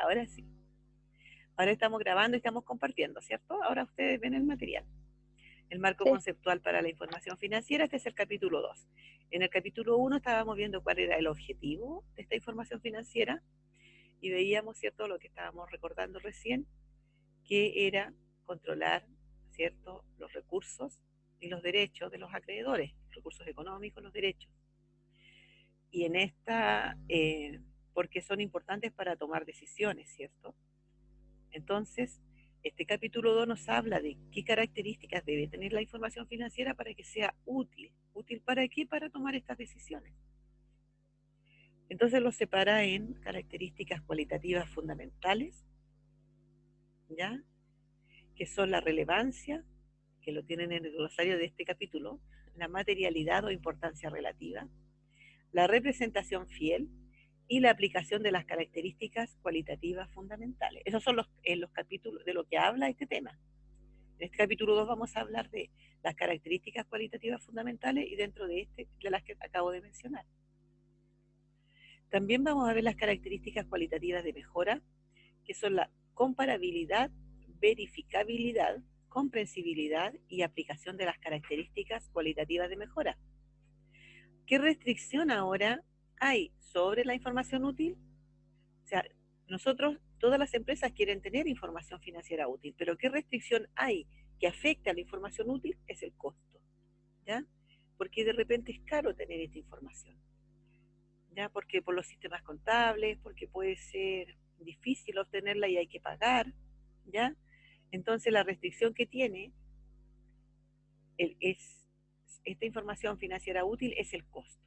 Ahora sí. Ahora estamos grabando y estamos compartiendo, ¿cierto? Ahora ustedes ven el material. El marco Sí, conceptual para la información financiera, este es el capítulo 2. En el capítulo 1 estábamos viendo cuál era el objetivo de esta información financiera y veíamos, ¿cierto?, lo que estábamos recordando recién, que era controlar, ¿cierto?, los recursos y los derechos de los acreedores, recursos económicos, los derechos. Y en esta, porque son importantes para tomar decisiones, ¿cierto? Entonces, este capítulo 2 nos habla de qué características debe tener la información financiera para que sea útil. ¿Útil para qué? Para tomar estas decisiones. Entonces lo separa en características cualitativas fundamentales, ¿ya? Que son la relevancia, que lo tienen en el glosario de este capítulo, la materialidad o importancia relativa, la representación fiel y la aplicación de las características cualitativas fundamentales. Esos son los capítulos de lo que habla este tema. En este capítulo 2 vamos a hablar de las características cualitativas fundamentales y dentro de de las que acabo de mencionar. También vamos a ver las características cualitativas de mejora, que son la comparabilidad, verificabilidad, comprensibilidad y aplicación de las características cualitativas de mejora. ¿Qué restricción ahora hay sobre la información útil? O sea, nosotros, todas las empresas quieren tener información financiera útil, pero ¿qué restricción hay que afecta a la información útil? Es el costo, ¿ya? Porque de repente es caro tener esta información, ¿ya? Porque por los sistemas contables, porque puede ser difícil obtenerla y hay que pagar, ¿ya? Entonces la restricción que tiene es esta información financiera útil es el costo.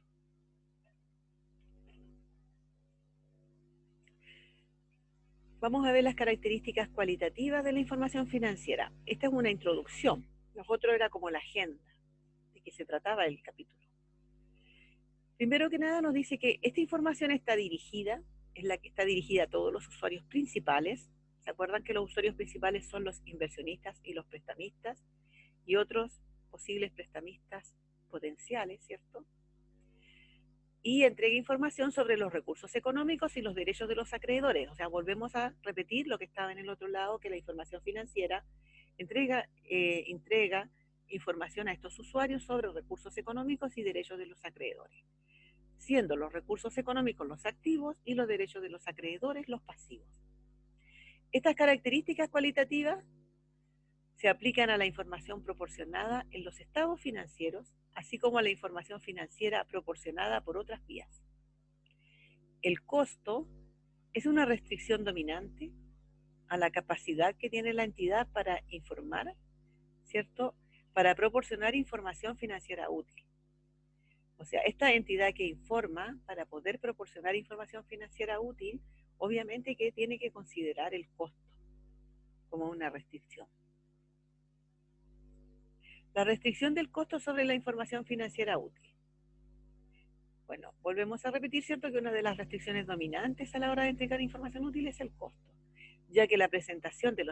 Vamos a ver las características cualitativas de la información financiera. Esta es una introducción. Nosotros era como la agenda de que se trataba el capítulo. Primero que nada nos dice que esta información está dirigida, es la que está dirigida a todos los usuarios principales. ¿Se acuerdan que los usuarios principales son los inversionistas y los prestamistas y otros posibles prestamistas potenciales, ¿cierto? Y entrega información sobre los recursos económicos y los derechos de los acreedores. O sea, volvemos a repetir lo que estaba en el otro lado, que la información financiera entrega información a estos usuarios sobre recursos económicos y derechos de los acreedores, siendo los recursos económicos los activos y los derechos de los acreedores los pasivos. Estas características cualitativas se aplican a la información proporcionada en los estados financieros, así como a la información financiera proporcionada por otras vías. El costo es una restricción dominante a la capacidad que tiene la entidad para informar, ¿cierto? Para proporcionar información financiera útil. O sea, esta entidad que informa para poder proporcionar información financiera útil, obviamente que tiene que considerar el costo como una restricción. La restricción del costo sobre la información financiera útil. Bueno, volvemos a repetir, ¿cierto?, que una de las restricciones dominantes a la hora de entregar información útil es el costo, ya que la presentación de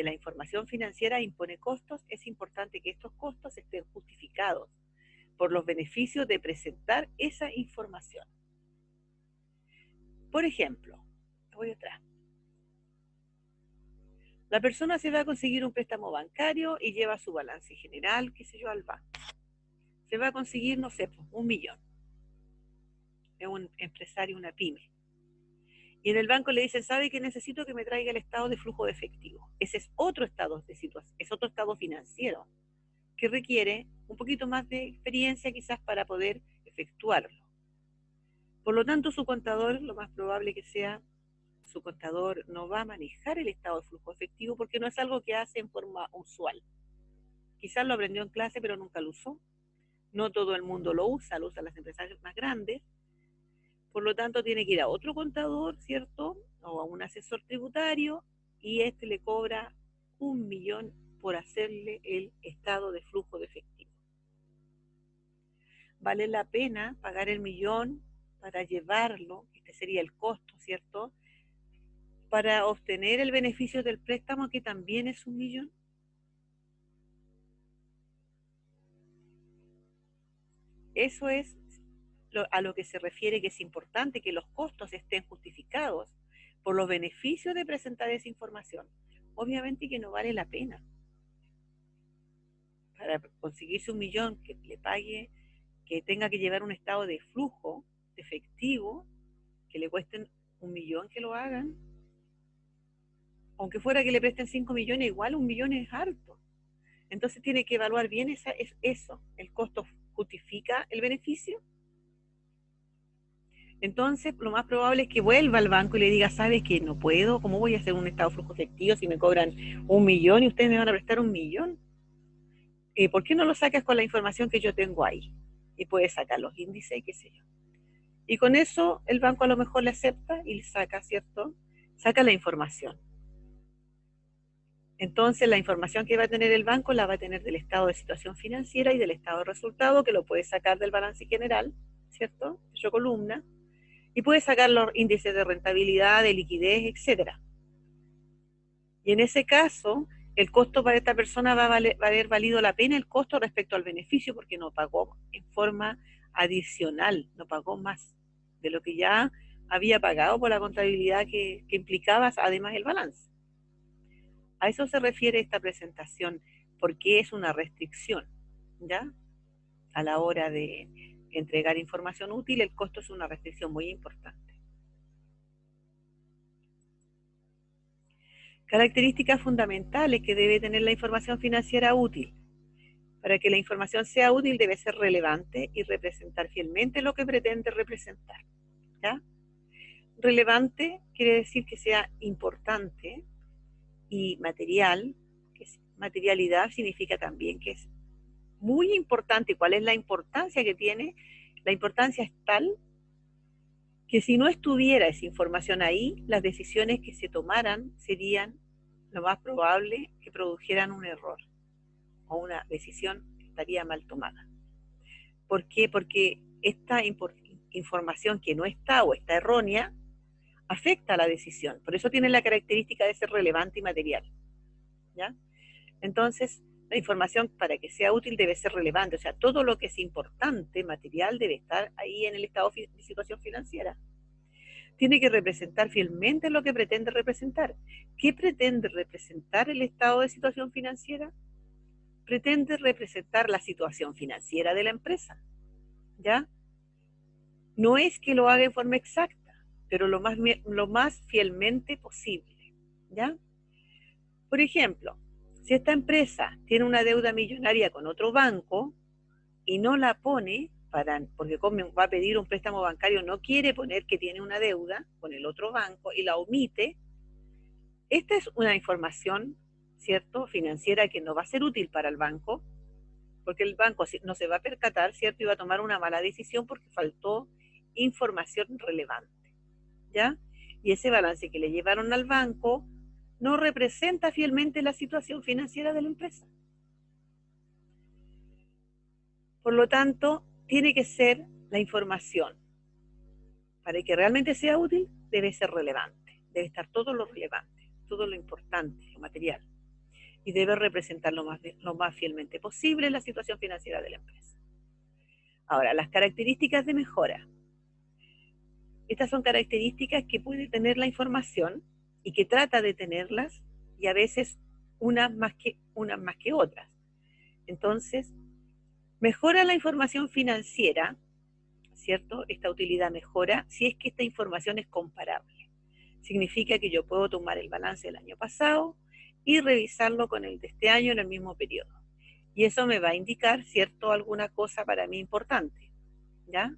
la información financiera impone costos. Es importante que estos costos estén justificados por los beneficios de presentar esa información. Por ejemplo, voy atrás. La persona se va a conseguir un préstamo bancario y lleva su balance general, qué sé yo, al banco. Se va a conseguir, no sé, 1.000.000. Es un empresario, una pyme. Y en el banco le dicen, ¿sabe que necesito que me traiga el estado de flujo de efectivo? Ese es otro estado de situación, es otro estado financiero que requiere un poquito más de experiencia quizás para poder efectuarlo. Por lo tanto, su contador, lo más probable que sea, su contador no va a manejar el estado de flujo efectivo porque no es algo que hace en forma usual. Quizás lo aprendió en clase, pero nunca lo usó. No todo el mundo lo usan las empresas más grandes. Por lo tanto, tiene que ir a otro contador, ¿cierto? O a un asesor tributario y este le cobra 1.000.000 por hacerle el estado de flujo de efectivo. ¿Vale la pena pagar el 1.000.000 para llevarlo? Este sería el costo, ¿cierto? Para obtener el beneficio del préstamo, que también es 1.000.000. Eso es a lo que se refiere, que es importante que los costos estén justificados por los beneficios de presentar esa información. Obviamente que no vale la pena. Para conseguirse 1.000.000 que le pague, que tenga que llevar un estado de flujo, de efectivo, que le cuesten 1.000.000 que lo hagan. Aunque fuera que le presten 5 millones, igual 1.000.000 es harto. Entonces tiene que evaluar bien eso. ¿El costo justifica el beneficio? Entonces, lo más probable es que vuelva al banco y le diga, ¿sabes que no puedo? ¿Cómo voy a hacer un estado de flujo efectivo si me cobran 1.000.000 y ustedes me van a prestar 1.000.000? ¿Por qué no lo sacas con la información que yo tengo ahí? Y puedes sacar los índices y qué sé yo. Y con eso el banco a lo mejor le acepta y le saca, ¿cierto? Saca la información. Entonces la información que va a tener el banco la va a tener del estado de situación financiera y del estado de resultado, que lo puede sacar del balance general, ¿cierto? De su columna. Y puede sacar los índices de rentabilidad, de liquidez, etc. Y en ese caso, el costo para esta persona va a haber valido la pena el costo respecto al beneficio, porque no pagó en forma adicional, no pagó más de lo que ya había pagado por la contabilidad que implicaba además el balance. A eso se refiere esta presentación, porque es una restricción, ¿ya? A la hora de entregar información útil, el costo es una restricción muy importante. Características fundamentales que debe tener la información financiera útil. Para que la información sea útil debe ser relevante y representar fielmente lo que pretende representar, ¿ya? Relevante quiere decir que sea importante, y material, que es materialidad, significa también que es muy importante. ¿Cuál es la importancia que tiene? La importancia es tal que si no estuviera esa información ahí, las decisiones que se tomaran serían lo más probable que produjeran un error o una decisión que estaría mal tomada. ¿Por qué? Porque esta información que no está o está errónea afecta a la decisión. Por eso tiene la característica de ser relevante y material, ¿ya? Entonces, la información para que sea útil debe ser relevante, o sea, todo lo que es importante, material, debe estar ahí en el estado de situación financiera. Tiene que representar fielmente lo que pretende representar. ¿Qué pretende representar el estado de situación financiera? Pretende representar la situación financiera de la empresa, ¿ya? No es que lo haga en forma exacta, pero lo más fielmente posible, ¿ya? Por ejemplo, si esta empresa tiene una deuda millonaria con otro banco y no la pone, porque como va a pedir un préstamo bancario, no quiere poner que tiene una deuda con el otro banco y la omite, esta es una información, ¿cierto?, financiera que no va a ser útil para el banco, porque el banco no se va a percatar, ¿cierto?, y va a tomar una mala decisión porque faltó información relevante, ¿ya? Y ese balance que le llevaron al banco no representa fielmente la situación financiera de la empresa. Por lo tanto, tiene que ser la información, para que realmente sea útil, debe ser relevante, debe estar todo lo relevante, todo lo importante, lo material, y debe representar lo más fielmente posible la situación financiera de la empresa. Ahora, las características de mejora. Estas son características que puede tener la información y que trata de tenerlas, y a veces unas más que otras. Entonces, mejora la información financiera, ¿cierto? Esta utilidad mejora si es que esta información es comparable. Significa que yo puedo tomar el balance del año pasado y revisarlo con el de este año en el mismo periodo. Y eso me va a indicar, ¿cierto?, alguna cosa para mí importante, ¿ya?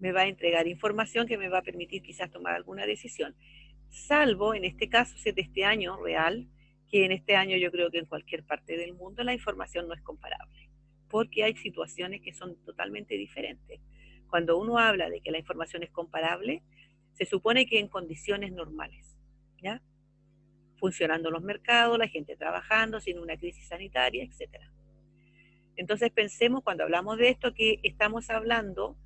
Me va a entregar información que me va a permitir quizás tomar alguna decisión. Salvo, en este caso, si es de este año real, que en este año yo creo que en cualquier parte del mundo la información no es comparable, porque hay situaciones que son totalmente diferentes. Cuando uno habla de que la información es comparable, se supone que en condiciones normales, ¿ya? Funcionando los mercados, la gente trabajando, sin una crisis sanitaria, etc. Entonces pensemos, cuando hablamos de esto, que estamos hablando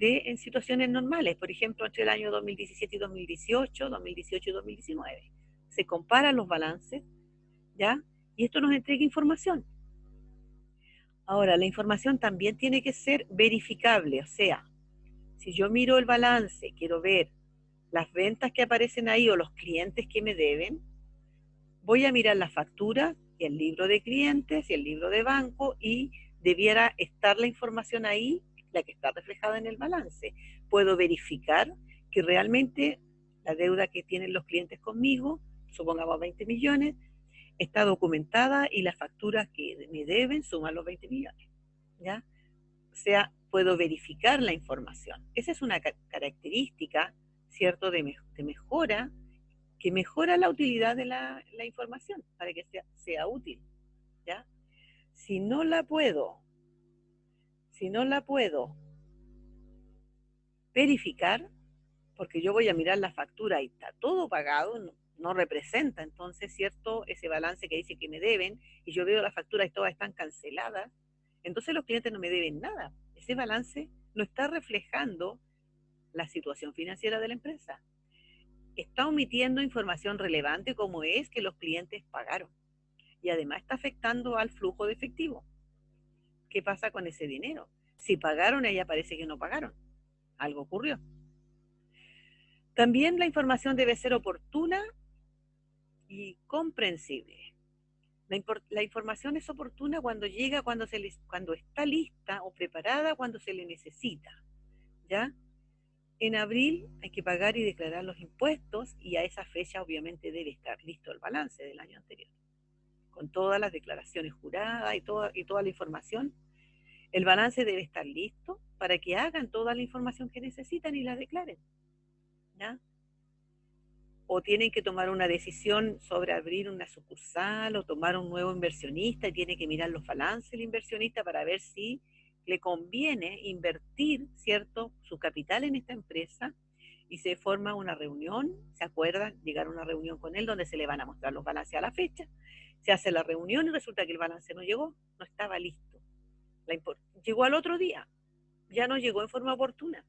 en situaciones normales, por ejemplo, entre el año 2017 y 2018, 2018 y 2019. Se comparan los balances, ¿ya? Y esto nos entrega información. Ahora, la información también tiene que ser verificable, o sea, si yo miro el balance, quiero ver las ventas que aparecen ahí o los clientes que me deben, voy a mirar la factura y el libro de clientes y el libro de banco y debiera estar la información ahí, la que está reflejada en el balance. Puedo verificar que realmente la deuda que tienen los clientes conmigo, supongamos 20 millones, está documentada y las facturas que me deben suman los 20 millones. ¿Ya? O sea, puedo verificar la información. Esa es una característica, ¿cierto?, de mejora, que mejora la utilidad de la información para que sea útil, ¿ya? Si no la puedo, si no la puedo verificar, porque yo voy a mirar la factura y está todo pagado, no representa entonces, ¿cierto?, ese balance que dice que me deben, y yo veo la factura y todas están canceladas, entonces los clientes no me deben nada. Ese balance no está reflejando la situación financiera de la empresa. Está omitiendo información relevante como es que los clientes pagaron. Y además está afectando al flujo de efectivo. ¿Qué pasa con ese dinero? Si pagaron, ella parece que no pagaron. Algo ocurrió. También la información debe ser oportuna y comprensible. La información es oportuna cuando llega, cuando está lista o preparada, cuando se le necesita. ¿Ya? En abril hay que pagar y declarar los impuestos y a esa fecha obviamente debe estar listo el balance del año anterior, con todas las declaraciones juradas y toda la información. El balance debe estar listo para que hagan toda la información que necesitan y la declaren, ¿ya? O tienen que tomar una decisión sobre abrir una sucursal o tomar un nuevo inversionista y tiene que mirar los balances del inversionista para ver si le conviene invertir, ¿cierto?, su capital en esta empresa, y se forma una reunión, se acuerdan, llegar a una reunión con él donde se le van a mostrar los balances a la fecha, se hace la reunión y resulta que el balance no llegó, no estaba listo. Llegó al otro día, ya no llegó en forma oportuna.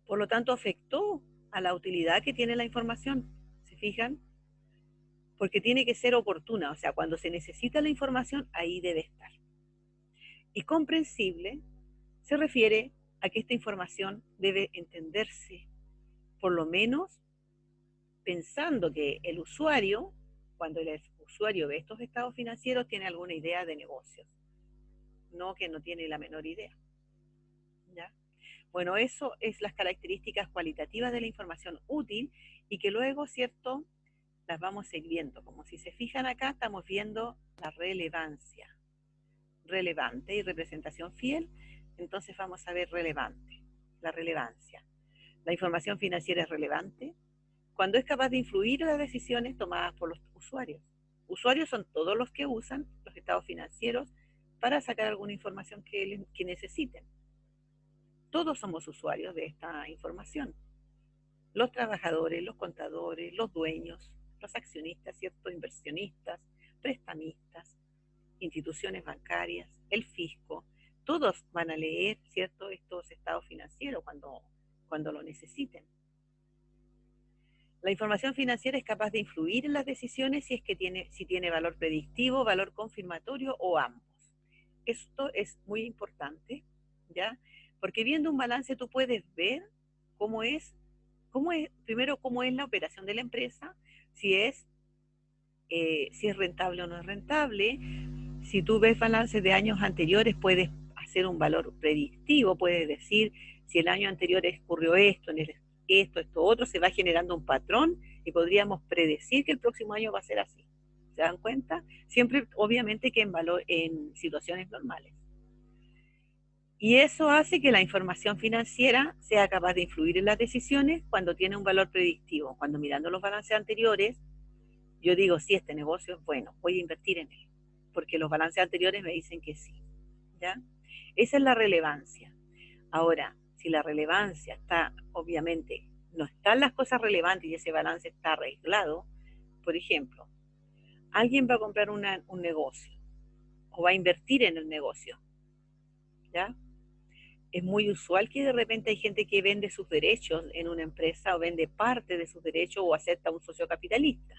Por lo tanto, afectó a la utilidad que tiene la información, ¿se fijan? Porque tiene que ser oportuna, o sea, cuando se necesita la información, ahí debe estar. Y comprensible se refiere a que esta información debe entenderse, por lo menos pensando que el usuario, cuando el usuario ve estos estados financieros, tiene alguna idea de negocios, no que no tiene la menor idea. ¿Ya? Bueno, eso es las características cualitativas de la información útil y que luego, ¿cierto?, las vamos a ir viendo. Como si se fijan acá, estamos viendo la relevancia, relevante y representación fiel. Entonces vamos a ver relevante, la relevancia. La información financiera es relevante cuando es capaz de influir en las decisiones tomadas por los usuarios. Usuarios son todos los que usan los estados financieros para sacar alguna información que necesiten. Todos somos usuarios de esta información. Los trabajadores, los contadores, los dueños, los accionistas, ¿cierto?, inversionistas, prestamistas, instituciones bancarias, el fisco, todos van a leer, ¿cierto?, estos estados financieros cuando lo necesiten. La información financiera es capaz de influir en las decisiones si tiene valor predictivo, valor confirmatorio o ambos. Esto es muy importante, ¿ya? Porque viendo un balance tú puedes ver primero cómo es la operación de la empresa, si es rentable o no es rentable. Si tú ves balances de años anteriores, puedes hacer un valor predictivo, puedes decir si el año anterior ocurrió esto, esto otro, se va generando un patrón y podríamos predecir que el próximo año va a ser así. ¿Se dan cuenta? Siempre, obviamente, que en situaciones normales. Y eso hace que la información financiera sea capaz de influir en las decisiones cuando tiene un valor predictivo. Cuando mirando los balances anteriores, yo digo, sí, este negocio es bueno, voy a invertir en él, porque los balances anteriores me dicen que sí, ¿ya? Esa es la relevancia. Ahora, si la relevancia está, obviamente, no están las cosas relevantes y ese balance está arreglado, por ejemplo, alguien va a comprar un negocio o va a invertir en el negocio, ¿ya? Es muy usual que de repente hay gente que vende sus derechos en una empresa o vende parte de sus derechos o acepta un socio capitalista.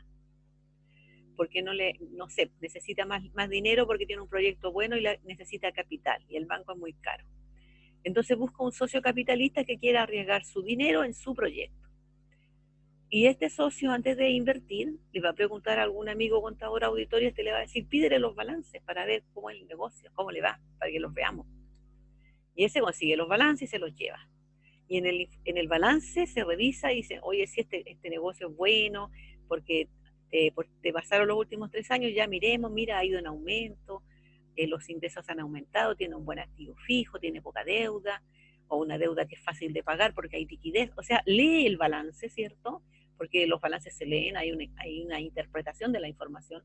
Porque no sé, necesita más dinero porque tiene un proyecto bueno y necesita capital y el banco es muy caro. Entonces busca un socio capitalista que quiera arriesgar su dinero en su proyecto. Y este socio, antes de invertir, le va a preguntar a algún amigo contador auditor y este le va a decir, pídele los balances para ver cómo es el negocio, cómo le va, para que los veamos. Y ese consigue los balances y se los lleva. Y en el balance se revisa y dice, oye, si este negocio es bueno, porque te pasaron los últimos 3 años, ya miremos, mira, ha ido en aumento, los ingresos han aumentado, tiene un buen activo fijo, tiene poca deuda, o una deuda que es fácil de pagar porque hay liquidez. O sea, lee el balance, ¿cierto? Porque los balances se leen, hay una interpretación de la información.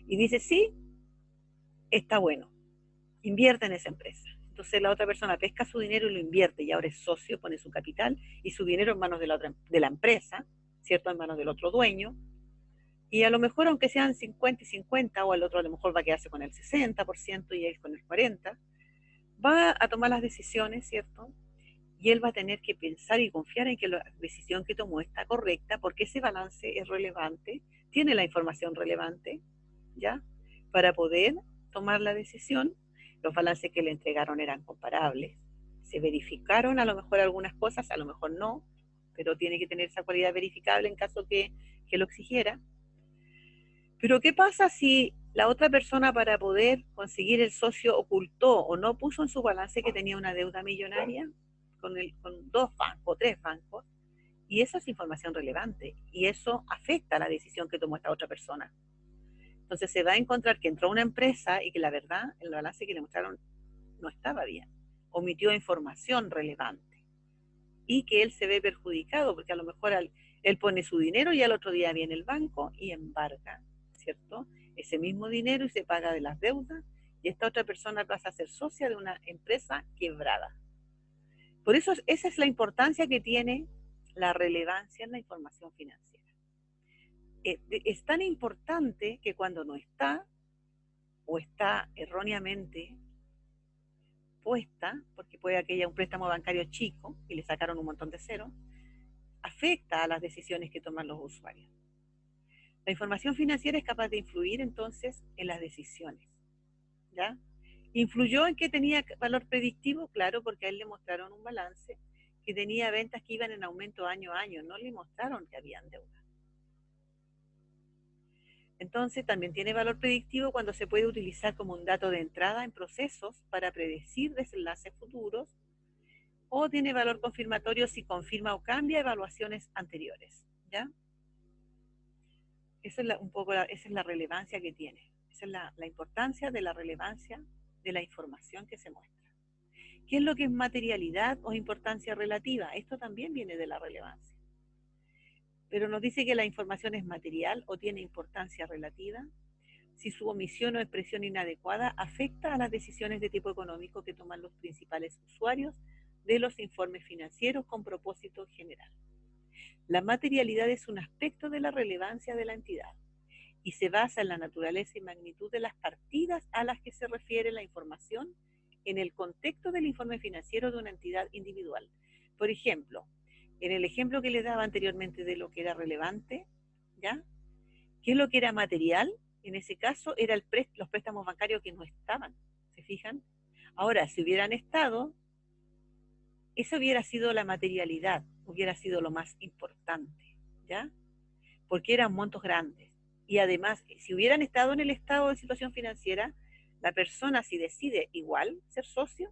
Y dice, sí, está bueno, invierte en esa empresa. Entonces la otra persona pesca su dinero y lo invierte y ahora es socio, pone su capital y su dinero en manos de la empresa, ¿cierto? En manos del otro dueño. Y a lo mejor, aunque sean 50 y 50, o el otro a lo mejor va a quedarse con el 60% y él con el 40%, va a tomar las decisiones, ¿cierto? Y él va a tener que pensar y confiar en que la decisión que tomó está correcta porque ese balance es relevante, tiene la información relevante, ¿ya? Para poder tomar la decisión. Los balances que le entregaron eran comparables. Se verificaron a lo mejor algunas cosas, a lo mejor no, pero tiene que tener esa cualidad verificable en caso que lo exigiera. Pero ¿qué pasa si la otra persona, para poder conseguir el socio, ocultó o no puso en su balance que tenía una deuda millonaria con 2 bancos, 3 bancos? Y eso es información relevante y eso afecta a la decisión que tomó esta otra persona. Entonces se va a encontrar que entró a una empresa y que la verdad, el balance que le mostraron no estaba bien, omitió información relevante y que él se ve perjudicado porque a lo mejor él pone su dinero y al otro día viene el banco y embarga, ¿cierto? Ese mismo dinero y se paga de las deudas y esta otra persona pasa a ser socia de una empresa quebrada. Por eso esa es la importancia que tiene la relevancia en la información financiera. Es tan importante que cuando no está o está erróneamente puesta, porque puede que haya un préstamo bancario chico y le sacaron un montón de cero, afecta a las decisiones que toman los usuarios. La información financiera es capaz de influir entonces en las decisiones, ¿ya? ¿Influyó en que tenía valor predictivo? Claro, porque a él le mostraron un balance que tenía ventas que iban en aumento año a año, no le mostraron que habían deuda. Entonces también tiene valor predictivo cuando se puede utilizar como un dato de entrada en procesos para predecir desenlaces futuros, o tiene valor confirmatorio si confirma o cambia evaluaciones anteriores, ¿ya? Esa es esa es la relevancia que tiene, esa es la importancia de la relevancia de la información que se muestra. ¿Qué es lo que es materialidad o importancia relativa? Esto también viene de la relevancia. Pero nos dice que la información es material o tiene importancia relativa si su omisión o expresión inadecuada afecta a las decisiones de tipo económico que toman los principales usuarios de los informes financieros con propósito general. La materialidad es un aspecto de la relevancia de la entidad y se basa en la naturaleza y magnitud de las partidas a las que se refiere la información en el contexto del informe financiero de una entidad individual. Por ejemplo, en el ejemplo que les daba anteriormente de lo que era relevante, ¿ya? ¿Qué es lo que era material? En ese caso, era los préstamos bancarios que no estaban, ¿se fijan? Ahora, si hubieran estado, eso hubiera sido la materialidad, hubiera sido lo más importante, ¿ya? Porque eran montos grandes. Y además, si hubieran estado en el estado de situación financiera, la persona, si decide igual ser socio,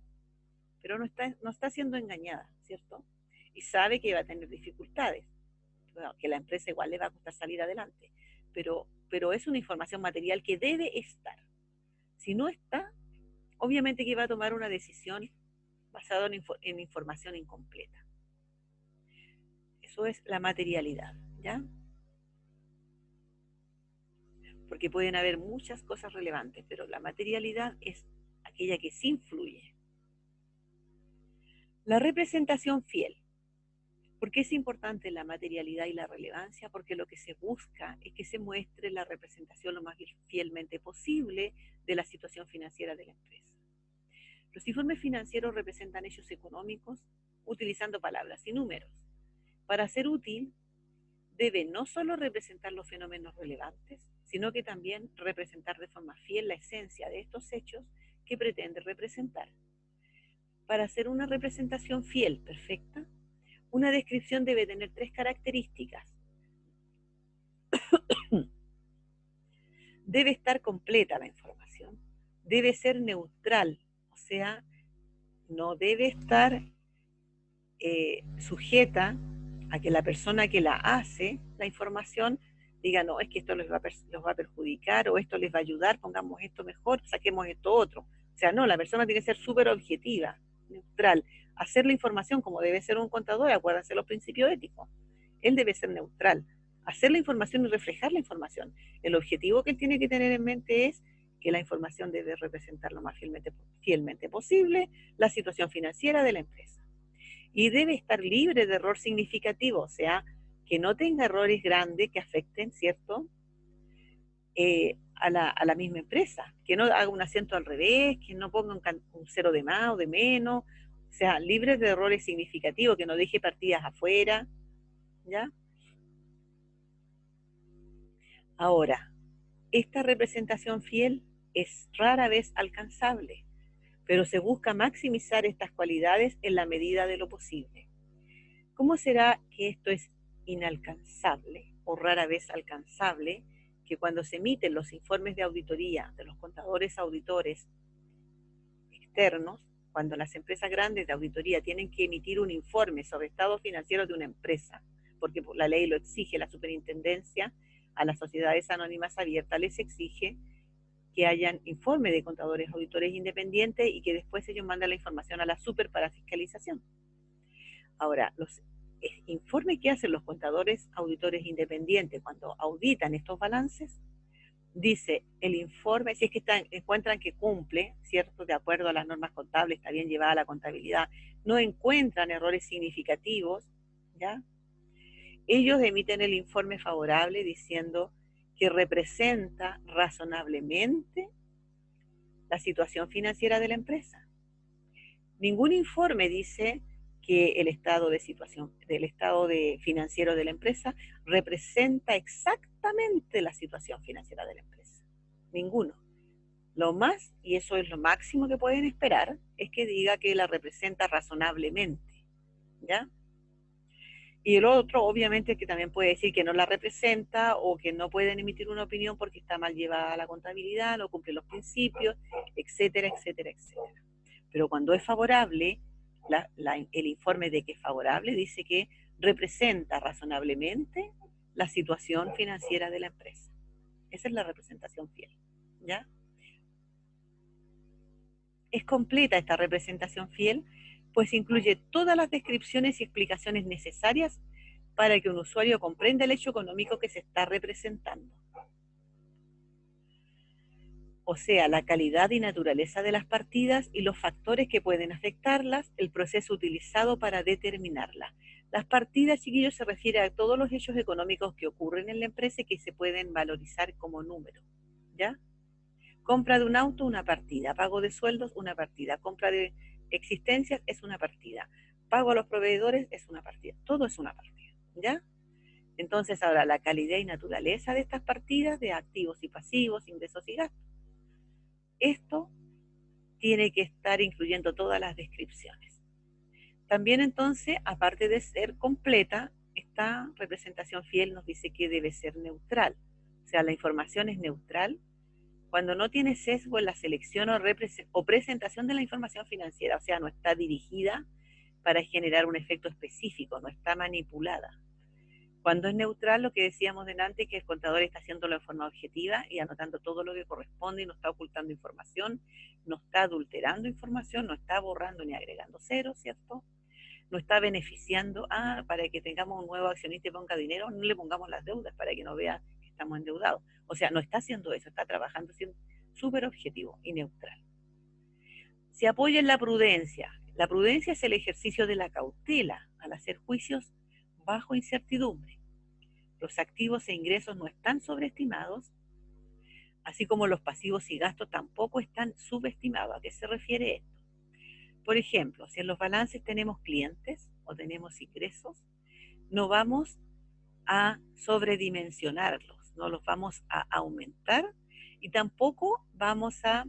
pero no está siendo engañada, ¿cierto? Y sabe que va a tener dificultades, bueno, que la empresa igual le va a costar salir adelante, pero es una información material que debe estar. Si no está, obviamente que va a tomar una decisión basada en información incompleta. Eso es la materialidad, ¿ya? Porque pueden haber muchas cosas relevantes, pero la materialidad es aquella que sí influye. La representación fiel. ¿Por qué es importante la materialidad y la relevancia? Porque lo que se busca es que se muestre la representación lo más fielmente posible de la situación financiera de la empresa. Los informes financieros representan hechos económicos utilizando palabras y números. Para ser útil, debe no solo representar los fenómenos relevantes, sino que también representar de forma fiel la esencia de estos hechos que pretende representar. Para hacer una representación fiel, perfecta, una descripción debe tener 3 características. Debe estar completa la información, debe ser neutral, o sea, no debe estar sujeta a que la persona que la hace, la información, diga, no, es que esto los va a perjudicar o esto les va a ayudar, pongamos esto mejor, saquemos esto otro. O sea, no, la persona tiene que ser súper objetiva, neutral, hacer la información como debe ser un contador, acuérdense los principios éticos. Él debe ser neutral, hacer la información y reflejar la información. El objetivo que él tiene que tener en mente es que la información debe representar lo más fielmente posible la situación financiera de la empresa. Y debe estar libre de error significativo, o sea, que no tenga errores grandes que afecten, ¿cierto?, a la misma empresa, que no haga un acento al revés, que no ponga un cero de más o de menos, o sea, libre de errores significativos, que no deje partidas afuera, ¿ya? Ahora, esta representación fiel es rara vez alcanzable, pero se busca maximizar estas cualidades en la medida de lo posible. ¿Cómo será que esto es inalcanzable o rara vez alcanzable? Que cuando se emiten los informes de auditoría de los contadores auditores externos, cuando las empresas grandes de auditoría tienen que emitir un informe sobre estado financiero de una empresa, porque la ley lo exige, la superintendencia a las sociedades anónimas abiertas les exige que hayan informe de contadores auditores independientes y que después ellos mandan la información a la super para fiscalización. Ahora, los informes que hacen los contadores auditores independientes cuando auditan estos balances, dice el informe, si es que encuentran que cumple, ¿cierto?, de acuerdo a las normas contables, está bien llevada la contabilidad, no encuentran errores significativos, ¿ya? Ellos emiten el informe favorable diciendo que representa razonablemente la situación financiera de la empresa. Ningún informe dice que el estado de situación, del estado financiero de la empresa representa exactamente la situación financiera de la empresa. Ninguno. Lo más, y eso es lo máximo que pueden esperar, es que diga que la representa razonablemente, ¿ya? Y el otro, obviamente, que también puede decir que no la representa o que no pueden emitir una opinión porque está mal llevada la contabilidad, no cumple los principios, etcétera, etcétera, etcétera. Pero cuando es favorable, el informe de que es favorable dice que representa razonablemente la situación financiera de la empresa. Esa es la representación fiel, ¿ya? Es completa esta representación fiel, pues incluye todas las descripciones y explicaciones necesarias para que un usuario comprenda el hecho económico que se está representando. O sea, la calidad y naturaleza de las partidas y los factores que pueden afectarlas, el proceso utilizado para determinarlas. Las partidas, chiquillos, se refiere a todos los hechos económicos que ocurren en la empresa y que se pueden valorizar como número, ¿ya? Compra de un auto, una partida. Pago de sueldos, una partida. Compra de existencias es una partida. Pago a los proveedores es una partida. Todo es una partida, ¿ya? Entonces, ahora, la calidad y naturaleza de estas partidas, de activos y pasivos, ingresos y gastos. Esto tiene que estar incluyendo todas las descripciones. También entonces, aparte de ser completa, esta representación fiel nos dice que debe ser neutral. O sea, la información es neutral cuando no tiene sesgo en la selección o presentación de la información financiera. O sea, no está dirigida para generar un efecto específico, no está manipulada. Cuando es neutral, lo que decíamos delante, que el contador está haciéndolo de forma objetiva y anotando todo lo que corresponde y no está ocultando información, no está adulterando información, no está borrando ni agregando ceros, ¿cierto? No está beneficiando para que tengamos un nuevo accionista y ponga dinero, no le pongamos las deudas para que no vea que estamos endeudados. O sea, no está haciendo eso, está trabajando siendo súper objetivo y neutral. Se apoya en la prudencia. La prudencia es el ejercicio de la cautela al hacer juicios bajo incertidumbre. Los activos e ingresos no están sobreestimados, así como los pasivos y gastos tampoco están subestimados. ¿A qué se refiere esto? Por ejemplo, si en los balances tenemos clientes o tenemos ingresos, no vamos a sobredimensionarlos, no los vamos a aumentar y tampoco vamos a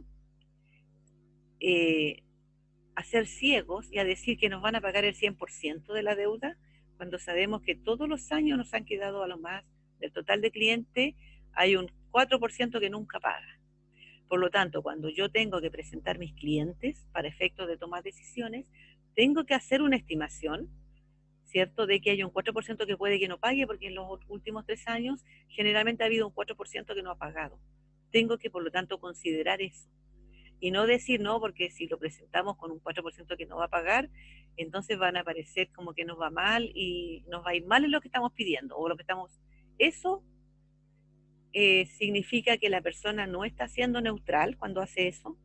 a ser ciegos y a decir que nos van a pagar el 100% de la deuda, cuando sabemos que todos los años nos han quedado a lo más del total de clientes, hay un 4% que nunca paga. Por lo tanto, cuando yo tengo que presentar mis clientes para efectos de tomar decisiones, tengo que hacer una estimación, ¿cierto?, de que hay un 4% que puede que no pague, porque en los últimos 3 años generalmente ha habido un 4% que no ha pagado. Tengo que, por lo tanto, considerar eso. Y no decir no, porque si lo presentamos con un 4% que no va a pagar, entonces van a parecer como que nos va mal y nos va a ir mal en lo que estamos pidiendo o lo que estamos. Eso significa que la persona no está siendo neutral cuando hace eso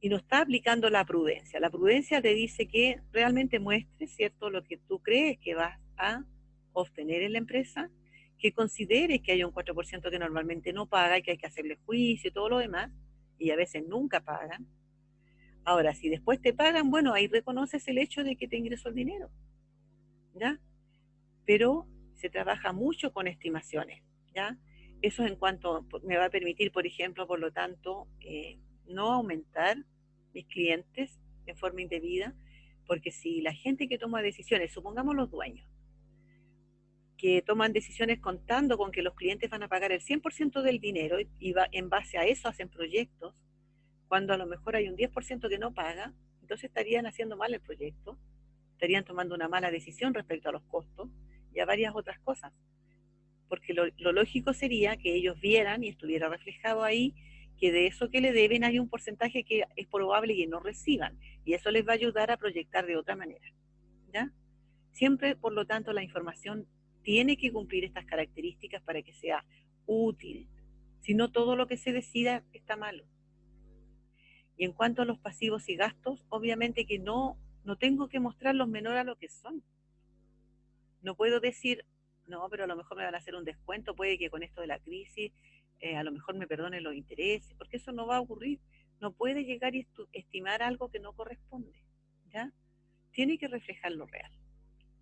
y no está aplicando la prudencia. La prudencia te dice que realmente muestres, ¿cierto?, lo que tú crees que vas a obtener en la empresa, que consideres que hay un 4% que normalmente no paga y que hay que hacerle juicio y todo lo demás, y a veces nunca pagan. Ahora, si después te pagan, bueno, ahí reconoces el hecho de que te ingresó el dinero, ¿ya? Pero se trabaja mucho con estimaciones, ¿ya? Eso en cuanto me va a permitir, por ejemplo, por lo tanto, no aumentar mis clientes de forma indebida, porque si la gente que toma decisiones, supongamos los dueños, que toman decisiones contando con que los clientes van a pagar el 100% del dinero y en base a eso hacen proyectos, cuando a lo mejor hay un 10% que no paga, entonces estarían haciendo mal el proyecto, estarían tomando una mala decisión respecto a los costos y a varias otras cosas. Porque lo lógico sería que ellos vieran y estuviera reflejado ahí que de eso que le deben hay un porcentaje que es probable que no reciban, y eso les va a ayudar a proyectar de otra manera, ¿ya? Siempre, por lo tanto, la información tiene que cumplir estas características para que sea útil. Si no, todo lo que se decida está malo. Y en cuanto a los pasivos y gastos, obviamente que no tengo que mostrarlos menor a lo que son. No puedo decir, no, pero a lo mejor me van a hacer un descuento, puede que con esto de la crisis a lo mejor me perdonen los intereses, porque eso no va a ocurrir. No puede llegar y estimar algo que no corresponde, ¿ya? Tiene que reflejar lo real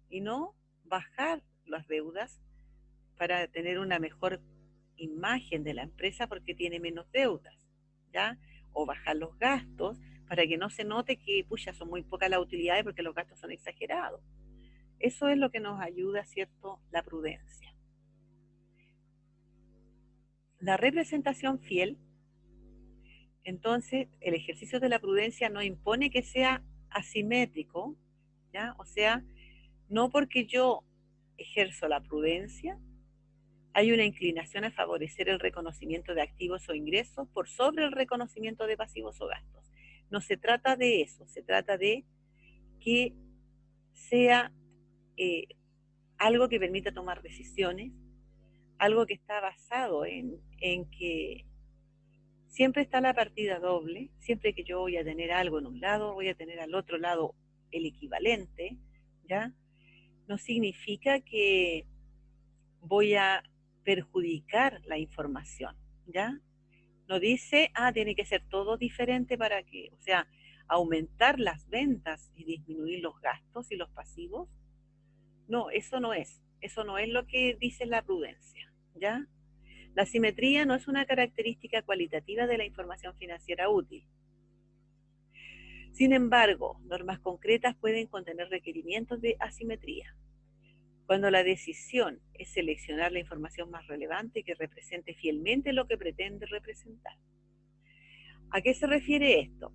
y no bajar las deudas para tener una mejor imagen de la empresa porque tiene menos deudas, ¿ya? O bajar los gastos para que no se note que, pucha, son muy pocas las utilidades porque los gastos son exagerados. Eso es lo que nos ayuda, ¿cierto?, la prudencia. La representación fiel, entonces, el ejercicio de la prudencia no impone que sea asimétrico, ¿ya? O sea, no porque yo ejerzo la prudencia, hay una inclinación a favorecer el reconocimiento de activos o ingresos por sobre el reconocimiento de pasivos o gastos. No se trata de eso, se trata de que sea algo que permita tomar decisiones, algo que está basado en que siempre está la partida doble, siempre que yo voy a tener algo en un lado, voy a tener al otro lado el equivalente, ¿ya? No significa que voy a perjudicar la información, ¿ya? No dice, tiene que ser todo diferente para que, o sea, aumentar las ventas y disminuir los gastos y los pasivos. No, eso no es lo que dice la prudencia, ¿ya? La simetría no es una característica cualitativa de la información financiera útil. Sin embargo, normas concretas pueden contener requerimientos de asimetría. Cuando la decisión es seleccionar la información más relevante que represente fielmente lo que pretende representar. ¿A qué se refiere esto?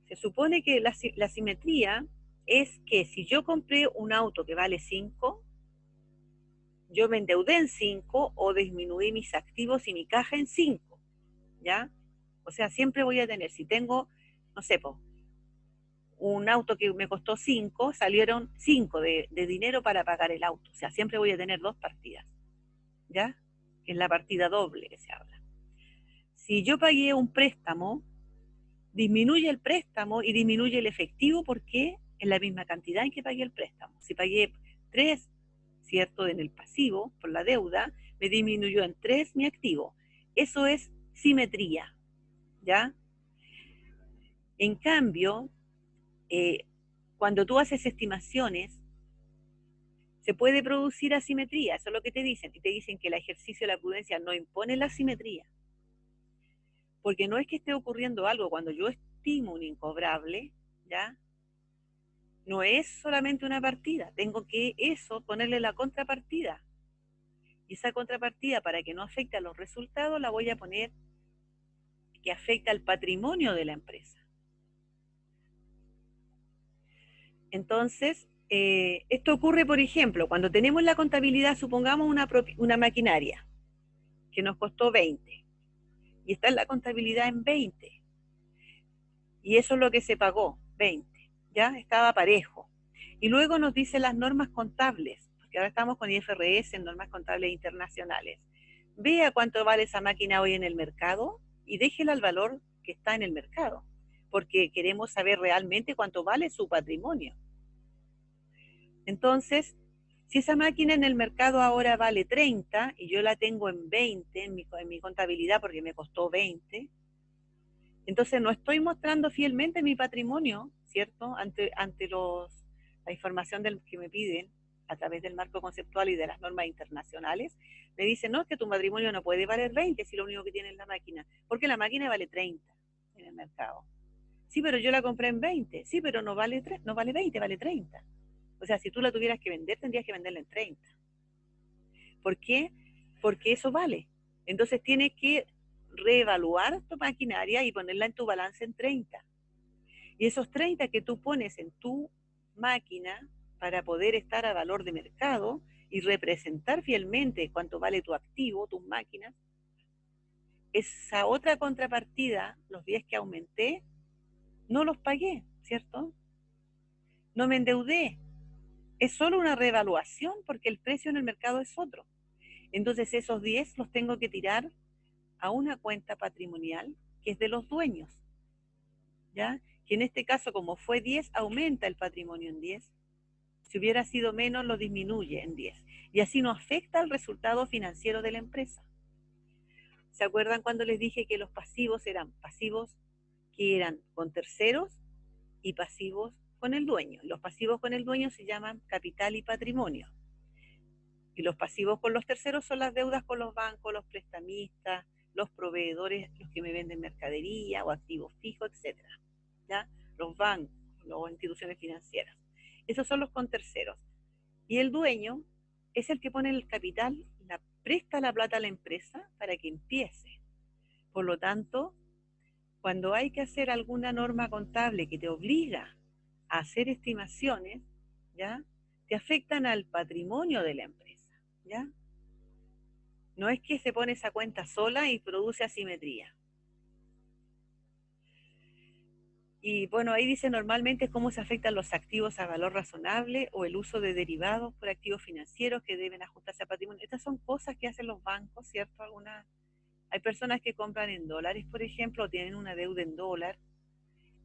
Se supone que la simetría es que si yo compré un auto que vale 5, yo me endeudé en 5 o disminuí mis activos y mi caja en 5, ¿ya? O sea, siempre voy a tener, si tengo, no sé, un auto que me costó 5, salieron 5 de dinero para pagar el auto. O sea, siempre voy a tener 2 partidas, ¿ya? Que es la partida doble que se habla. Si yo pagué un préstamo, disminuye el préstamo y disminuye el efectivo porque es la misma cantidad en que pagué el préstamo. Si pagué 3, ¿cierto?, en el pasivo por la deuda, me disminuyó en 3 mi activo. Eso es simetría, ¿ya? En cambio, cuando tú haces estimaciones, se puede producir asimetría, eso es lo que te dicen, y te dicen que el ejercicio de la prudencia no impone la asimetría, porque no es que esté ocurriendo algo, cuando yo estimo un incobrable, ¿ya? No es solamente una partida, tengo que eso ponerle la contrapartida. Y esa contrapartida, para que no afecte a los resultados, la voy a poner que afecta al patrimonio de la empresa. Entonces, esto ocurre, por ejemplo, cuando tenemos la contabilidad, supongamos una maquinaria que nos costó 20 y está en la contabilidad en 20 y eso es lo que se pagó, 20, ¿ya? Estaba parejo. Y luego nos dicen las normas contables, porque ahora estamos con IFRS, normas contables internacionales. Vea cuánto vale esa máquina hoy en el mercado y déjela al valor que está en el mercado, porque queremos saber realmente cuánto vale su patrimonio. Entonces, si esa máquina en el mercado ahora vale 30 y yo la tengo en 20 en mi contabilidad porque me costó 20, entonces no estoy mostrando fielmente mi patrimonio, ¿cierto? Ante la información que me piden a través del marco conceptual y de las normas internacionales. Me dicen, no, es que tu patrimonio no puede valer 20 si lo único que tiene es la máquina, porque la máquina vale 30 en el mercado. Sí, pero yo la compré en 20. Sí, pero no vale 20, vale 30. O sea, si tú la tuvieras que vender, tendrías que venderla en 30. ¿Por qué? Porque eso vale. Entonces tienes que reevaluar tu maquinaria y ponerla en tu balance en 30. Y esos 30 que tú pones en tu máquina para poder estar a valor de mercado y representar fielmente cuánto vale tu activo, tus máquinas, esa otra contrapartida, los 10 que aumenté, no los pagué, ¿cierto? No me endeudé. Es solo una reevaluación porque el precio en el mercado es otro. Entonces esos 10 los tengo que tirar a una cuenta patrimonial que es de los dueños, ¿ya? Que en este caso, como fue 10, aumenta el patrimonio en 10. Si hubiera sido menos, lo disminuye en 10. Y así no afecta al resultado financiero de la empresa. ¿Se acuerdan cuando les dije que los pasivos eran pasivos que eran con terceros y pasivos con el dueño? Los pasivos con el dueño se llaman capital y patrimonio. Y los pasivos con los terceros son las deudas con los bancos, los prestamistas, los proveedores, los que me venden mercadería o activos fijos, etcétera. ¿Ya? Los bancos, las instituciones financieras. Esos son los con terceros. Y el dueño es el que pone el capital, presta la plata a la empresa para que empiece. Por lo tanto, cuando hay que hacer alguna norma contable que te obliga a hacer estimaciones, ¿ya? Te afectan al patrimonio de la empresa, ¿ya? No es que se pone esa cuenta sola y produce asimetría. Y bueno, ahí dice normalmente cómo se afectan los activos a valor razonable o el uso de derivados por activos financieros que deben ajustarse a patrimonio. Estas son cosas que hacen los bancos, ¿cierto? Hay personas que compran en dólares, por ejemplo, o tienen una deuda en dólar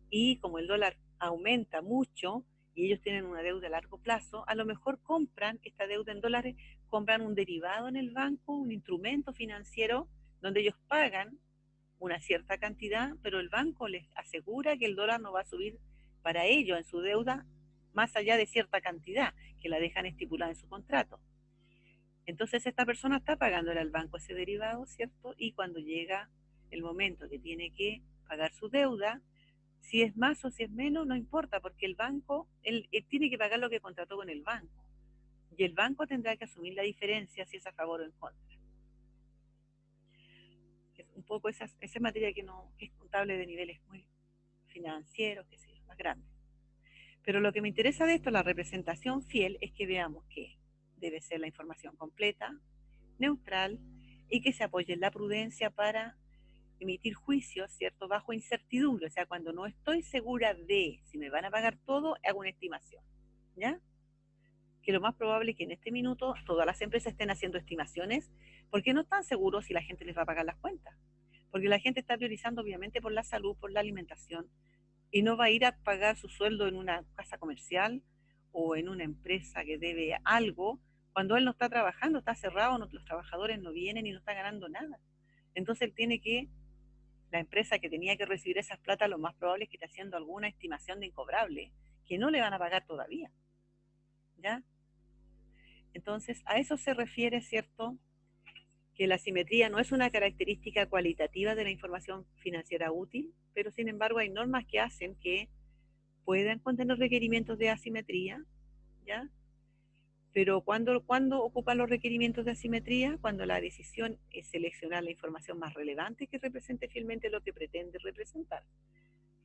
y como el dólar aumenta mucho y ellos tienen una deuda a largo plazo, a lo mejor compran esta deuda en dólares, compran un derivado en el banco, un instrumento financiero donde ellos pagan una cierta cantidad, pero el banco les asegura que el dólar no va a subir para ellos en su deuda más allá de cierta cantidad que la dejan estipulada en su contrato. Entonces esta persona está pagándole al banco ese derivado, ¿cierto? Y cuando llega el momento que tiene que pagar su deuda, si es más o si es menos, no importa, porque el banco, él tiene que pagar lo que contrató con el banco. Y el banco tendrá que asumir la diferencia si es a favor o en contra. Es un poco esa materia que no es contable de niveles muy financieros, que sea más grande. Pero lo que me interesa de esto, la representación fiel, es que veamos que debe ser la información completa, neutral y que se apoye en la prudencia para emitir juicios, ¿cierto? Bajo incertidumbre, o sea, cuando no estoy segura de si me van a pagar todo, hago una estimación, ¿ya? Que lo más probable es que en este minuto todas las empresas estén haciendo estimaciones porque no están seguros si la gente les va a pagar las cuentas. Porque la gente está priorizando obviamente por la salud, por la alimentación, y no va a ir a pagar su sueldo en una casa comercial o en una empresa que debe algo cuando él no está trabajando, está cerrado, los trabajadores no vienen y no están ganando nada. Entonces él tiene que, la empresa que tenía que recibir esas plata, lo más probable es que esté haciendo alguna estimación de incobrable, que no le van a pagar todavía, ¿ya? Entonces, a eso se refiere, ¿cierto? que la asimetría no es una característica cualitativa de la información financiera útil, pero sin embargo hay normas que hacen que puedan contener requerimientos de asimetría, ¿ya? Pero ¿cuándo ocupan los requerimientos de asimetría? Cuando la decisión es seleccionar la información más relevante que represente fielmente lo que pretende representar.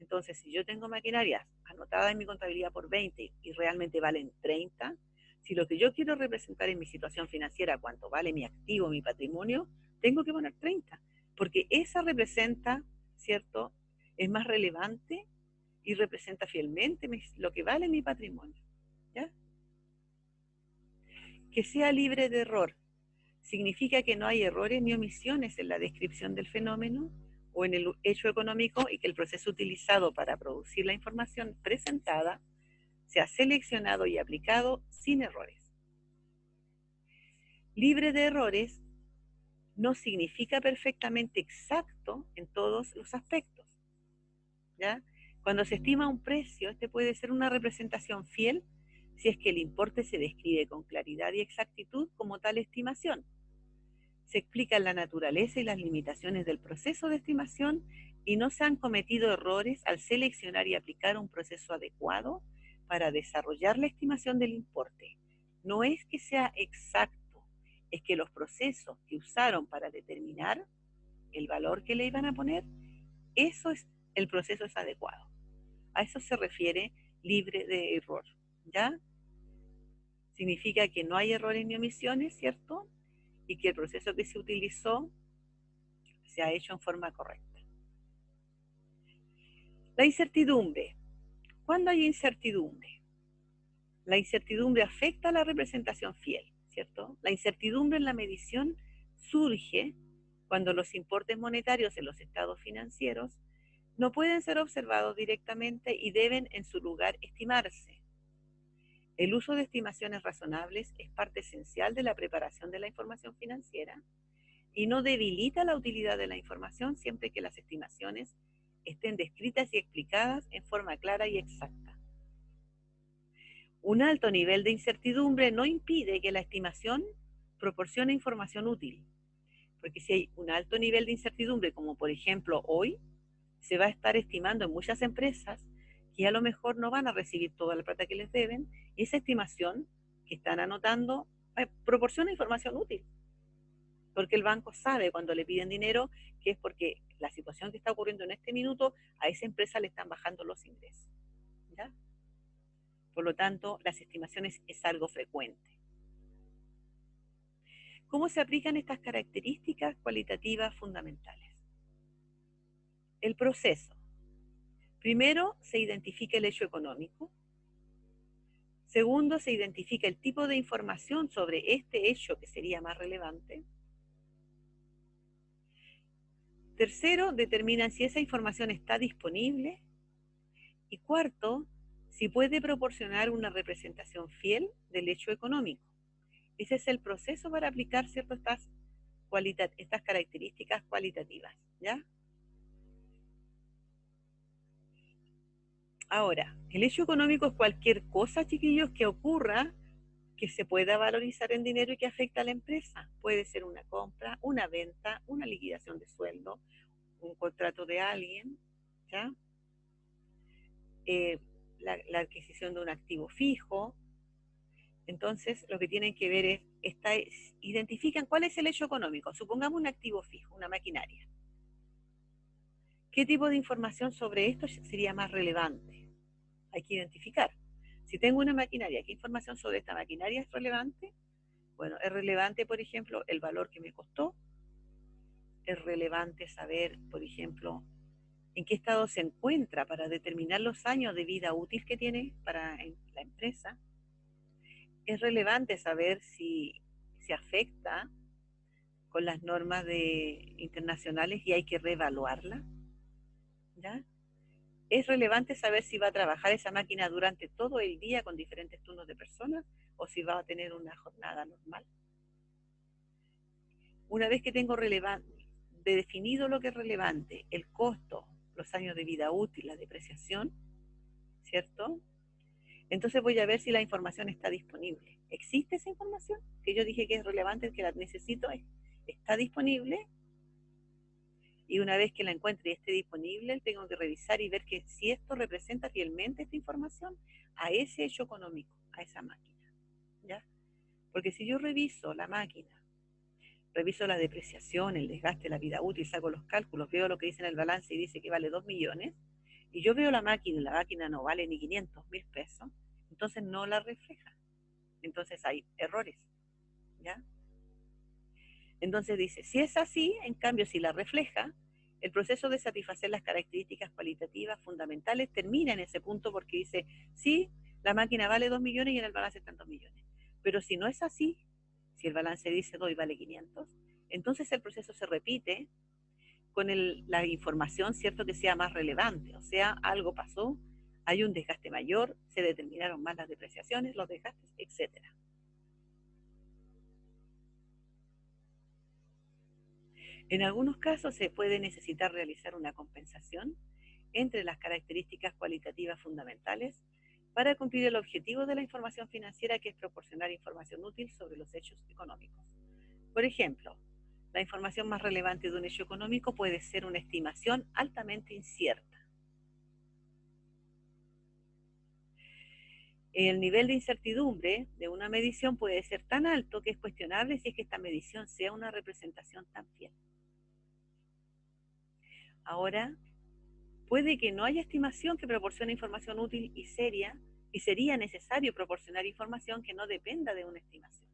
Entonces, si yo tengo maquinarias anotadas en mi contabilidad por 20 y realmente valen 30, si lo que yo quiero representar en mi situación financiera, cuánto vale mi activo, mi patrimonio, tengo que poner 30, porque esa representa, ¿cierto? Es más relevante y representa fielmente lo que vale mi patrimonio, ¿ya? Que sea libre de error. Significa que no hay errores ni omisiones en la descripción del fenómeno o en el hecho económico y que el proceso utilizado para producir la información presentada sea seleccionado y aplicado sin errores. Libre de errores no significa perfectamente exacto en todos los aspectos, ¿ya? Cuando se estima un precio, este puede ser una representación fiel si es que el importe se describe con claridad y exactitud como tal estimación. Se explican la naturaleza y las limitaciones del proceso de estimación y no se han cometido errores al seleccionar y aplicar un proceso adecuado para desarrollar la estimación del importe. No es que sea exacto, es que los procesos que usaron para determinar el valor que le iban a poner, el proceso es adecuado. A eso se refiere libre de error, ¿ya? Significa que no hay errores ni omisiones, ¿cierto? Y que el proceso que se utilizó se ha hecho en forma correcta. La incertidumbre. ¿Cuándo hay incertidumbre? La incertidumbre afecta a la representación fiel, ¿cierto? La incertidumbre en la medición surge cuando los importes monetarios en los estados financieros no pueden ser observados directamente y deben en su lugar estimarse. El uso de estimaciones razonables es parte esencial de la preparación de la información financiera y no debilita la utilidad de la información siempre que las estimaciones estén descritas y explicadas en forma clara y exacta. Un alto nivel de incertidumbre no impide que la estimación proporcione información útil, porque si hay un alto nivel de incertidumbre, como por ejemplo hoy, se va a estar estimando en muchas empresas que a lo mejor no van a recibir toda la plata que les deben, y esa estimación que están anotando proporciona información útil, porque el banco sabe cuando le piden dinero que es porque la situación que está ocurriendo en este minuto, a esa empresa le están bajando los ingresos, ¿ya? Por lo tanto, las estimaciones es algo frecuente. ¿Cómo se aplican estas características cualitativas fundamentales? El proceso. Primero, se identifica el hecho económico. Segundo, se identifica el tipo de información sobre este hecho que sería más relevante. Tercero, determinan si esa información está disponible. Y cuarto, si puede proporcionar una representación fiel del hecho económico. Ese es el proceso para aplicar ciertas estas características cualitativas, ¿ya? Ahora, el hecho económico es cualquier cosa, chiquillos, que ocurra que se pueda valorizar en dinero y que afecta a la empresa. Puede ser una compra, una venta, una liquidación de sueldo, un contrato de alguien, ¿ya? La adquisición de un activo fijo. Entonces, lo que tienen que ver identifican cuál es el hecho económico. Supongamos un activo fijo, una maquinaria. ¿Qué tipo de información sobre esto sería más relevante? Hay que identificar. Si tengo una maquinaria, ¿qué información sobre esta maquinaria es relevante? Bueno, es relevante, por ejemplo, el valor que me costó. Es relevante saber, por ejemplo, en qué estado se encuentra para determinar los años de vida útil que tiene para la empresa. Es relevante saber si se afecta con las normas internacionales y hay que reevaluarla, ¿ya? Es relevante saber si va a trabajar esa máquina durante todo el día con diferentes turnos de personas o si va a tener una jornada normal. Una vez que tengo definido lo que es relevante, el costo, los años de vida útil, la depreciación, ¿cierto? Entonces voy a ver si la información está disponible. ¿Existe esa información? Que yo dije que es relevante, que la necesito. está disponible, y una vez que la encuentre y esté disponible, tengo que revisar y ver que si esto representa fielmente esta información a ese hecho económico, a esa máquina, ¿ya? Porque si yo reviso la máquina, reviso la depreciación, el desgaste, la vida útil, saco los cálculos, veo lo que dice en el balance y dice que vale 2 millones, y yo veo la máquina y la máquina no vale ni 500.000 pesos, entonces no la refleja. Entonces hay errores, ¿ya? Entonces dice, si es así, en cambio, si la refleja, el proceso de satisfacer las características cualitativas fundamentales termina en ese punto porque dice, sí, la máquina vale 2 millones y en el balance están 2 millones. Pero si no es así, si el balance dice 2 y vale 500, entonces el proceso se repite con la información, cierto, que sea más relevante. O sea, algo pasó, hay un desgaste mayor, se determinaron más las depreciaciones, los desgastes, etcétera. En algunos casos se puede necesitar realizar una compensación entre las características cualitativas fundamentales para cumplir el objetivo de la información financiera, que es proporcionar información útil sobre los hechos económicos. Por ejemplo, la información más relevante de un hecho económico puede ser una estimación altamente incierta. El nivel de incertidumbre de una medición puede ser tan alto que es cuestionable si es que esta medición sea una representación tan fiel. Ahora, puede que no haya estimación que proporcione información útil y seria, y sería necesario proporcionar información que no dependa de una estimación.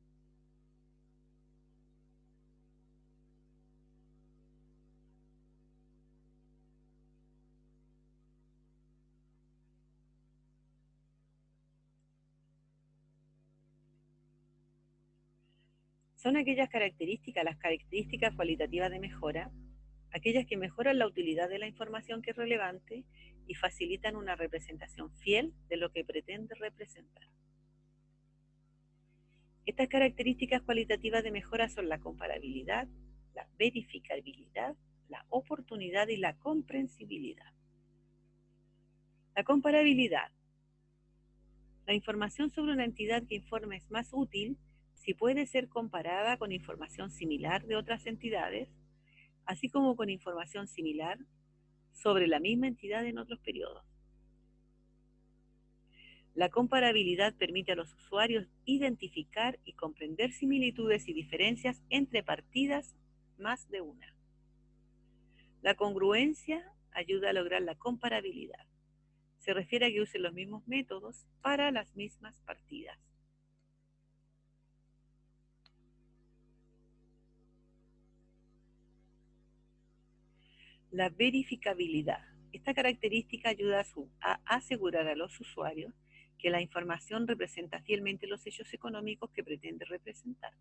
Son aquellas características, las características cualitativas de mejora, aquellas que mejoran la utilidad de la información que es relevante y facilitan una representación fiel de lo que pretende representar. Estas características cualitativas de mejora son la comparabilidad, la verificabilidad, la oportunidad y la comprensibilidad. La comparabilidad. La información sobre una entidad que informa es más útil si puede ser comparada con información similar de otras entidades, así como con información similar sobre la misma entidad en otros periodos. La comparabilidad permite a los usuarios identificar y comprender similitudes y diferencias entre partidas más de una. La congruencia ayuda a lograr la comparabilidad. Se refiere a que usen los mismos métodos para las mismas partidas. La verificabilidad. Esta característica ayuda a asegurar a los usuarios que la información representa fielmente los hechos económicos que pretende representar.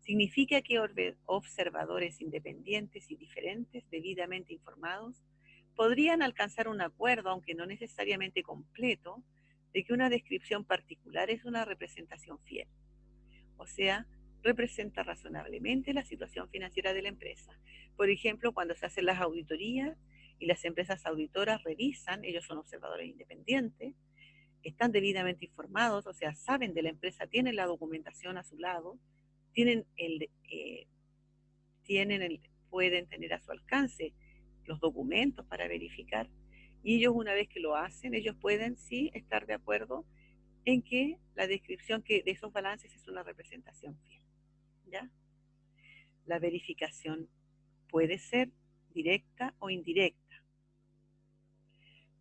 Significa que observadores independientes y diferentes, debidamente informados, podrían alcanzar un acuerdo, aunque no necesariamente completo, de que una descripción particular es una representación fiel. O sea, representa razonablemente la situación financiera de la empresa. Por ejemplo, cuando se hacen las auditorías y las empresas auditoras revisan, ellos son observadores independientes, están debidamente informados, o sea, saben de la empresa, tienen la documentación a su lado, tienen pueden tener a su alcance los documentos para verificar, y ellos, una vez que lo hacen, ellos pueden sí estar de acuerdo en que la descripción de esos balances es una representación fiel, ¿ya? La verificación puede ser directa o indirecta.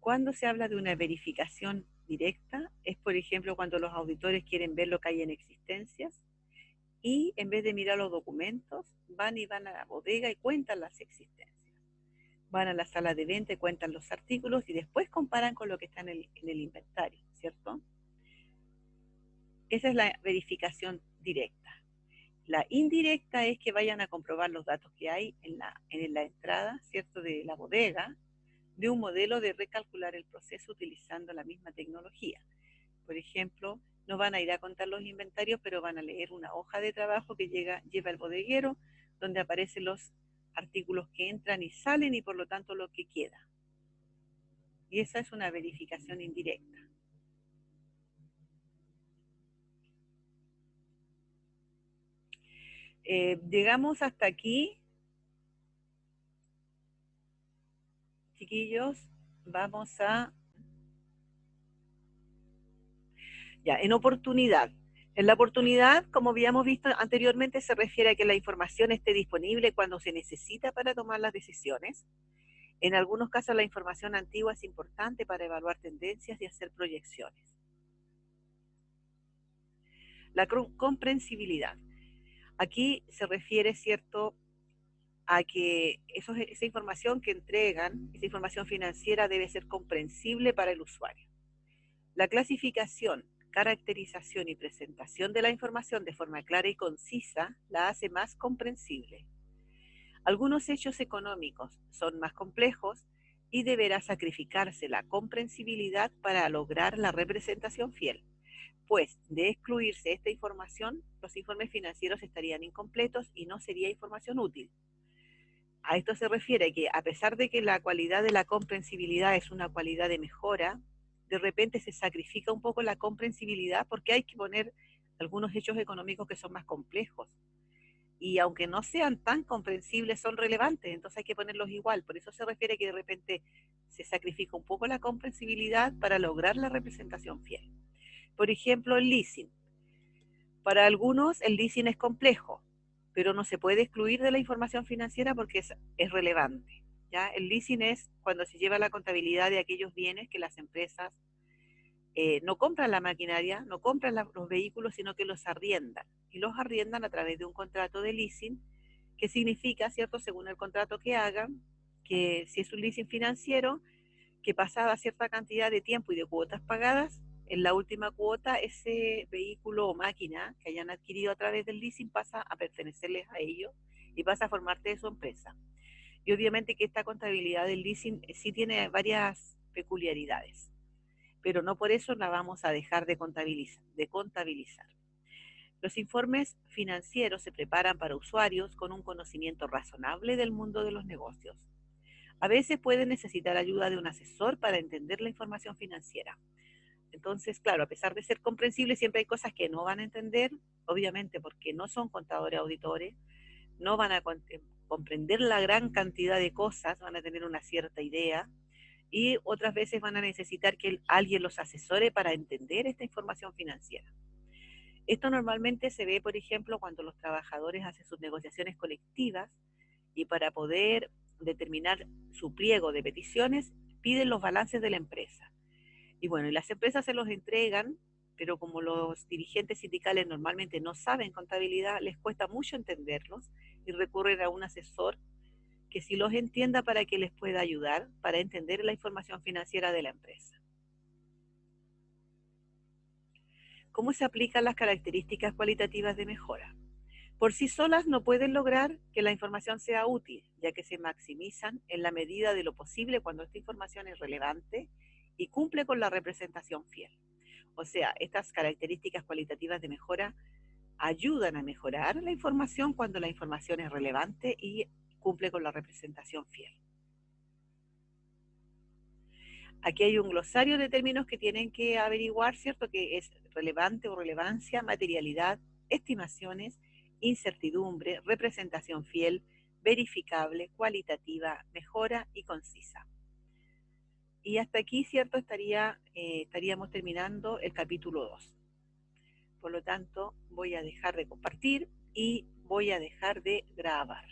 Cuando se habla de una verificación directa, es por ejemplo cuando los auditores quieren ver lo que hay en existencias y en vez de mirar los documentos, van a la bodega y cuentan las existencias. Van a la sala de venta y cuentan los artículos y después comparan con lo que está en el inventario, ¿cierto? Esa es la verificación directa. La indirecta es que vayan a comprobar los datos que hay en la entrada, ¿cierto?, de la bodega, de un modelo de recalcular el proceso utilizando la misma tecnología. Por ejemplo, no van a ir a contar los inventarios, pero van a leer una hoja de trabajo que lleva el bodeguero, donde aparecen los artículos que entran y salen y por lo tanto lo que queda. Y esa es una verificación indirecta. Llegamos hasta aquí, chiquillos. Vamos a... Ya, en oportunidad. En la oportunidad, como habíamos visto anteriormente, se refiere a que la información esté disponible cuando se necesita para tomar las decisiones. En algunos casos, la información antigua es importante para evaluar tendencias y hacer proyecciones. La comprensibilidad. Aquí se refiere, ¿cierto?, a que esa información que entregan, esa información financiera debe ser comprensible para el usuario. La clasificación, caracterización y presentación de la información de forma clara y concisa la hace más comprensible. Algunos hechos económicos son más complejos y deberá sacrificarse la comprensibilidad para lograr la representación fiel, pues de excluirse esta información, los informes financieros estarían incompletos y no sería información útil. A esto se refiere que a pesar de que la cualidad de la comprensibilidad es una cualidad de mejora, de repente se sacrifica un poco la comprensibilidad porque hay que poner algunos hechos económicos que son más complejos. Y aunque no sean tan comprensibles, son relevantes, entonces hay que ponerlos igual. Por eso se refiere que de repente se sacrifica un poco la comprensibilidad para lograr la representación fiel. Por ejemplo, el leasing. Para algunos el leasing es complejo, pero no se puede excluir de la información financiera porque es relevante. ¿Ya? El leasing es cuando se lleva la contabilidad de aquellos bienes que las empresas no compran la maquinaria, no compran los vehículos, sino que los arriendan. Y los arriendan a través de un contrato de leasing, que significa, ¿cierto?, según el contrato que hagan, que si es un leasing financiero, que pasada cierta cantidad de tiempo y de cuotas pagadas, en la última cuota ese vehículo o máquina que hayan adquirido a través del leasing pasa a pertenecerles a ellos y pasa a formar parte de su empresa. Y obviamente que esta contabilidad del leasing sí tiene varias peculiaridades, pero no por eso la vamos a dejar de contabilizar. Los informes financieros se preparan para usuarios con un conocimiento razonable del mundo de los negocios. A veces pueden necesitar ayuda de un asesor para entender la información financiera. Entonces, claro, a pesar de ser comprensible, siempre hay cosas que no van a entender, obviamente porque no son contadores auditores, no van a comprender la gran cantidad de cosas, van a tener una cierta idea y otras veces van a necesitar que alguien los asesore para entender esta información financiera. Esto normalmente se ve, por ejemplo, cuando los trabajadores hacen sus negociaciones colectivas y para poder determinar su pliego de peticiones, piden los balances de la empresa. Y bueno, y las empresas se los entregan, pero como los dirigentes sindicales normalmente no saben contabilidad, les cuesta mucho entenderlos y recurren a un asesor que sí los entienda para que les pueda ayudar para entender la información financiera de la empresa. ¿Cómo se aplican las características cualitativas de mejora? Por sí solas no pueden lograr que la información sea útil, ya que se maximizan en la medida de lo posible cuando esta información es relevante y cumple con la representación fiel. O sea, estas características cualitativas de mejora ayudan a mejorar la información cuando la información es relevante y cumple con la representación fiel. Aquí hay un glosario de términos que tienen que averiguar, ¿cierto? Que es relevante o relevancia, materialidad, estimaciones, incertidumbre, representación fiel, verificable, cualitativa, mejora y concisa. Y hasta aquí, ¿cierto? Estaríamos terminando el capítulo 2. Por lo tanto, voy a dejar de compartir y voy a dejar de grabar.